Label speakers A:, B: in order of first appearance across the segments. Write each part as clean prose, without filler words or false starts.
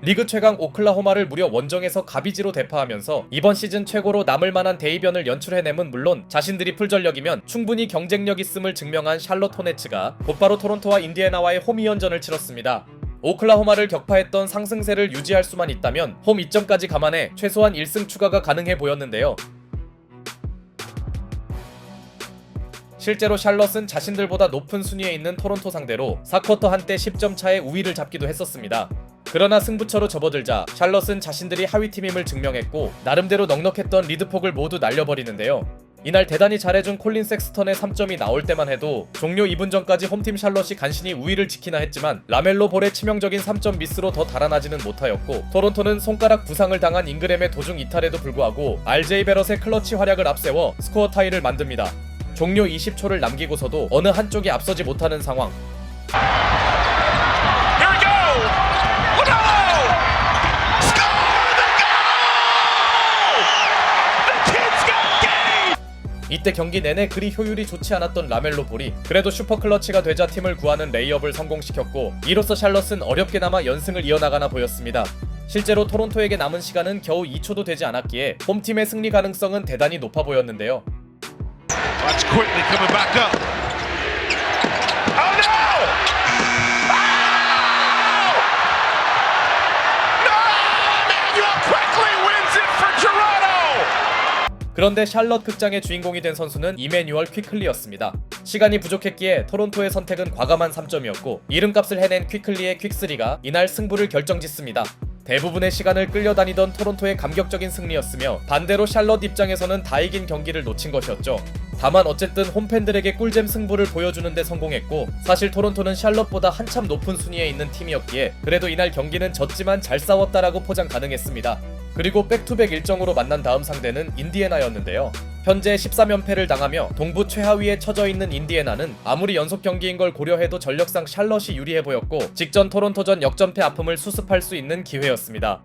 A: 리그 최강 오클라호마를 무려 원정에서 가비지로 대파하면서 이번 시즌 최고로 남을 만한 대이변을 연출해냄은 물론 자신들이 풀전력이면 충분히 경쟁력 있음을 증명한 샬럿 호네츠가 곧바로 토론토와 인디애나와의 홈 2연전을 치렀습니다. 오클라호마를 격파했던 상승세를 유지할 수만 있다면 홈 2점까지 감안해 최소한 1승 추가가 가능해 보였는데요. 실제로 샬럿은 자신들보다 높은 순위에 있는 토론토 상대로 4쿼터 한때 10점 차의 우위를 잡기도 했었습니다. 그러나 승부처로 접어들자 샬럿은 자신들이 하위팀임을 증명했고 나름대로 넉넉했던 리드폭을 모두 날려버리는데요. 이날 대단히 잘해준 콜린 섹스턴의 3점이 나올 때만 해도 종료 2분 전까지 홈팀 샬럿이 간신히 우위를 지키나 했지만 라멜로 볼의 치명적인 3점 미스로 더 달아나지는 못하였고 토론토는 손가락 부상을 당한 잉그램의 도중 이탈에도 불구하고 RJ 베럿의 클러치 활약을 앞세워 스코어 타이를 만듭니다. 종료 20초를 남기고서도 어느 한쪽이 앞서지 못하는 상황. 이때 경기 내내 그리 효율이 좋지 않았던 라멜로 볼이 그래도 슈퍼클러치가 되자 팀을 구하는 레이업을 성공시켰고 이로써 샬럿은 어렵게나마 연승을 이어나가나 보였습니다. 실제로 토론토에게 남은 시간은 겨우 2초도 되지 않았기에 홈팀의 승리 가능성은 대단히 높아 보였는데요.
B: That's quickly coming back up. Oh no! No! Emmanuel quickly wins it for Toronto.
A: 그런데 샬럿 극장의 주인공이 된 선수는 이메뉴얼 퀴클리였습니다. 시간이 부족했기에 토론토의 선택은 과감한 3점이었고 이름값을 해낸 퀴클리의 퀵3가 이날 승부를 결정짓습니다. 대부분의 시간을 끌려다니던 토론토의 감격적인 승리였으며 반대로 샬럿 입장에서는 다 이긴 경기를 놓친 것이었죠. 다만 어쨌든 홈팬들에게 꿀잼 승부를 보여주는 데 성공했고 사실 토론토는 샬럿보다 한참 높은 순위에 있는 팀이었기에 그래도 이날 경기는 졌지만 잘 싸웠다라고 포장 가능했습니다. 그리고 백투백 일정으로 만난 다음 상대는 인디애나였는데요. 현재 13연패를 당하며 동부 최하위에 처져 있는 인디애나는 아무리 연속 경기인 걸 고려해도 전력상 샬럿이 유리해 보였고 직전 토론토전 역전패 아픔을 수습할 수 있는 기회였습니다.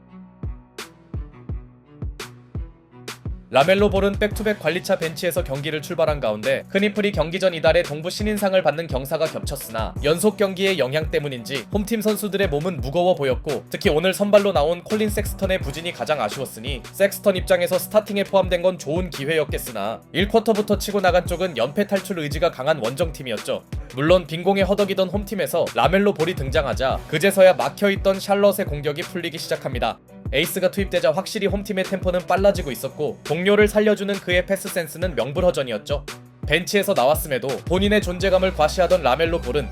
A: 라멜로 볼은 백투백 관리차 벤치에서 경기를 출발한 가운데 크니플이 경기 전 이달에 동부 신인상을 받는 경사가 겹쳤으나 연속 경기의 영향 때문인지 홈팀 선수들의 몸은 무거워 보였고 특히 오늘 선발로 나온 콜린 섹스턴의 부진이 가장 아쉬웠으니 섹스턴 입장에서 스타팅에 포함된 건 좋은 기회였겠으나 1쿼터부터 치고 나간 쪽은 연패 탈출 의지가 강한 원정팀이었죠. 물론 빈공에 허덕이던 홈팀에서 라멜로 볼이 등장하자 그제서야 막혀있던 샬럿의 공격이 풀리기 시작합니다. 에이스가 투입되자 확실히 홈팀의 템포는 빨라지고 있었고 동료를 살려주는 그의 패스 센스는 명불허전이었죠. 벤치에서 나왔음에도 본인의 존재감을 과시하던 라멜로 볼은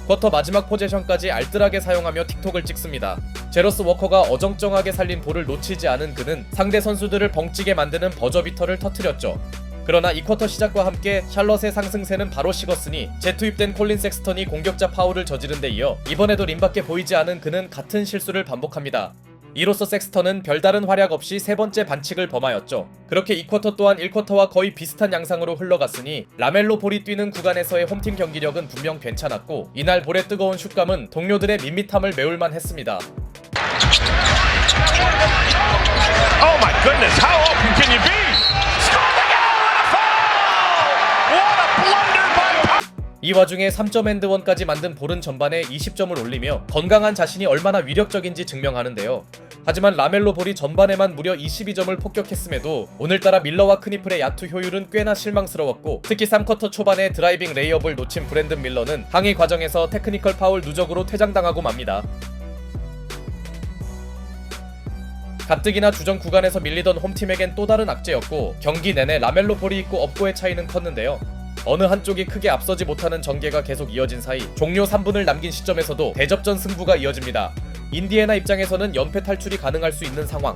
A: 쿼터 마지막 포제션까지 알뜰하게 사용하며 틱톡을 찍습니다. 제러스 워커가 어정쩡하게 살린 볼을 놓치지 않은 그는 상대 선수들을 벙찌게 만드는 버저비터를 터뜨렸죠. 그러나 이 쿼터 시작과 함께 샬럿의 상승세는 바로 식었으니 재투입된 콜린 섹스턴이 공격자 파울을 저지른 데 이어 이번에도 림밖에 보이지 않은 그는 같은 실수를 반복합니다. 이로써 섹스턴은 별다른 활약 없이 세 번째 반칙을 범하였죠. 그렇게 2쿼터 또한 1쿼터와 거의 비슷한 양상으로 흘러갔으니 라멜로 볼이 뛰는 구간에서의 홈팀 경기력은 분명 괜찮았고 이날 볼의 뜨거운 슛감은 동료들의 밋밋함을 메울만 했습니다.
B: Oh my goodness, how open can you be?
A: 이 와중에 3점 앤드원까지 만든 볼은 전반에 20점을 올리며 건강한 자신이 얼마나 위력적인지 증명하는데요. 하지만 라멜로 볼이 전반에만 무려 22점을 폭격했음에도 오늘따라 밀러와 크니플의 야투 효율은 꽤나 실망스러웠고 특히 3쿼터 초반에 드라이빙 레이업을 놓친 브랜든 밀러는 항의 과정에서 테크니컬 파울 누적으로 퇴장당하고 맙니다. 가뜩이나 주전 구간에서 밀리던 홈팀에겐 또 다른 악재였고 경기 내내 라멜로 볼이 있고 없고의 차이는 컸는데요. 어느 한쪽이 크게 앞서지 못하는 전개가 계속 이어진 사이 종료 3분을 남긴 시점에서도 대접전 승부가 이어집니다. 인디애나 입장에서는 연패 탈출이 가능할 수 있는 상황.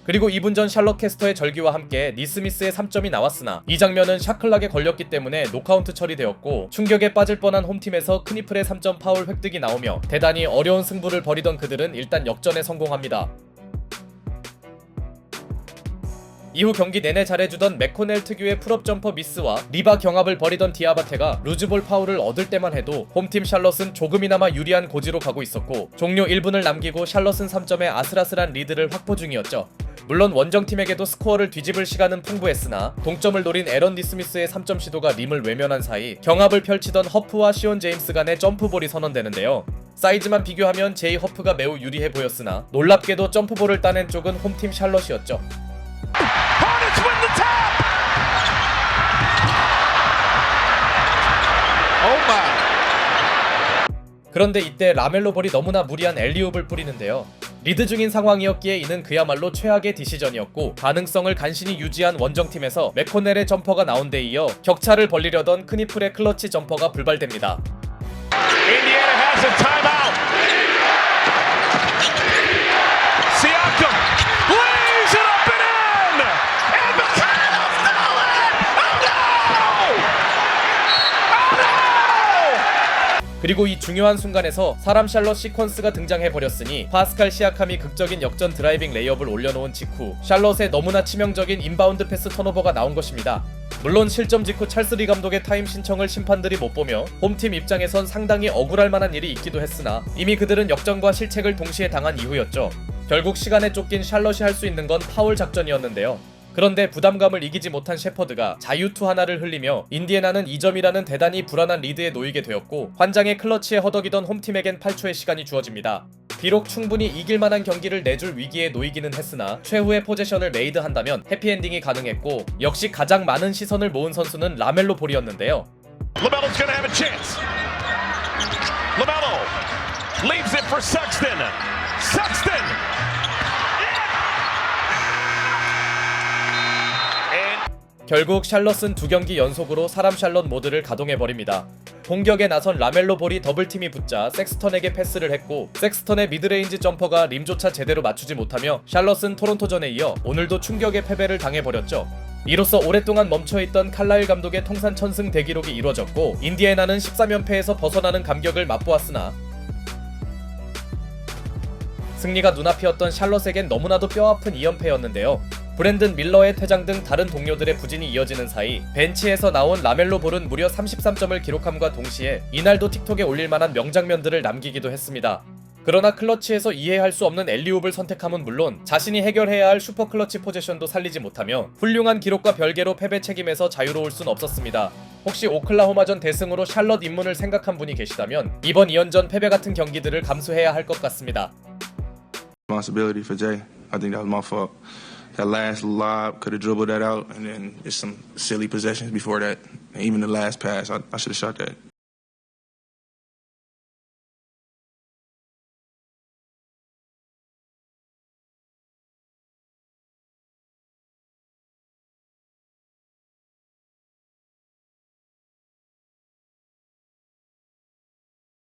A: 그리고 2분 전 샬럿 캐스터의 절기와 함께 니스미스의 3점이 나왔으나 이 장면은 샤클락에 걸렸기 때문에 노카운트 처리되었고 충격에 빠질 뻔한 홈팀에서 크니플의 3점 파울 획득이 나오며 대단히 어려운 승부를 벌이던 그들은 일단 역전에 성공합니다. 이후 경기 내내 잘해주던 맥코넬 특유의 풀업 점퍼 미스와 리바 경합을 벌이던 디아바테가 루즈볼 파울을 얻을 때만 해도 홈팀 샬럿은 조금이나마 유리한 고지로 가고 있었고 종료 1분을 남기고 샬럿은 3점의 아슬아슬한 리드를 확보 중이었죠. 물론 원정팀에게도 스코어를 뒤집을 시간은 풍부했으나 동점을 노린 에런 니스미스의 3점 시도가 림을 외면한 사이 경합을 펼치던 허프와 시온 제임스 간의 점프볼이 선언되는데요. 사이즈만 비교하면 제이 허프가 매우 유리해 보였으나 놀랍게도 점프볼을 따낸 쪽은 홈팀 샬럿이었죠.
B: Hornets win the top. Oh my.
A: 그런데 이때 라멜로 볼이 너무나 무리한 엘리웁을 뿌리는데요. 리드 중인 상황이었기에 이는 그야말로 최악의 디시전이었고 가능성을 간신히 유지한 원정팀에서 맥코넬의 점퍼가 나온 데 이어 격차를 벌리려던 크니플의 클러치 점퍼가 불발됩니다.
B: Indiana has a timeout. Siakam lays it up and in. And McConnell stole it. Oh no! Oh no!
A: 그리고 이 중요한 순간에서 사람 샬럿 시퀀스가 등장해버렸으니 파스칼 시아캄이 극적인 역전 드라이빙 레이업을 올려놓은 직후 샬럿의 너무나 치명적인 인바운드 패스 턴오버가 나온 것입니다. 물론 실점 직후 찰스 리 감독의 타임 신청을 심판들이 못 보며 홈팀 입장에선 상당히 억울할 만한 일이 있기도 했으나 이미 그들은 역전과 실책을 동시에 당한 이후였죠. 결국 시간에 쫓긴 샬럿이 할 수 있는 건 파울 작전이었는데요. 그런데 부담감을 이기지 못한 셰퍼드가 자유투 하나를 흘리며 인디애나는 2점이라는 대단히 불안한 리드에 놓이게 되었고 환장의 클러치에 허덕이던 홈팀에겐 8초의 시간이 주어집니다. 비록 충분히 이길 만한 경기를 내줄 위기에 놓이기는 했으나 최후의 포제션을 메이드한다면 해피엔딩이 가능했고 역시 가장 많은 시선을 모은 선수는 라멜로 볼이었는데요.
B: LaMelo's gonna have a chance. LaMelo leaves it for Sexton. Sexton.
A: 결국 샬럿은 2경기 연속으로 사람 샬럿 모드를 가동해버립니다. 공격에 나선 라멜로 볼이 더블팀이 붙자 섹스턴에게 패스를 했고 섹스턴의 미드레인지 점퍼가 림조차 제대로 맞추지 못하며 샬럿은 토론토전에 이어 오늘도 충격의 패배를 당해버렸죠. 이로써 오랫동안 멈춰있던 칼라일 감독의 통산 1000승 대기록이 이뤄졌고 인디애나는 13연패에서 벗어나는 감격을 맛보았으나 승리가 눈앞이었던 샬럿에겐 너무나도 뼈아픈 2연패였는데요. 브랜든 밀러의 퇴장 등 다른 동료들의 부진이 이어지는 사이 벤치에서 나온 라멜로 볼은 무려 33점을 기록함과 동시에 이날도 틱톡에 올릴만한 명장면들을 남기기도 했습니다. 그러나 클러치에서 이해할 수 없는 엘리웁을 선택함은 물론 자신이 해결해야 할 슈퍼 클러치 포지션도 살리지 못하며 훌륭한 기록과 별개로 패배 책임에서 자유로울 순 없었습니다. 혹시 오클라호마전 대승으로 샬럿 입문을 생각한 분이 계시다면 이번 2연전 패배 같은 경기들을 감수해야 할 것 같습니다.
C: Responsibility for Jay. I think that was my fault. That last lob, could have dribbled that out, and then just some silly possessions before that. And even the last pass, I should have shot that.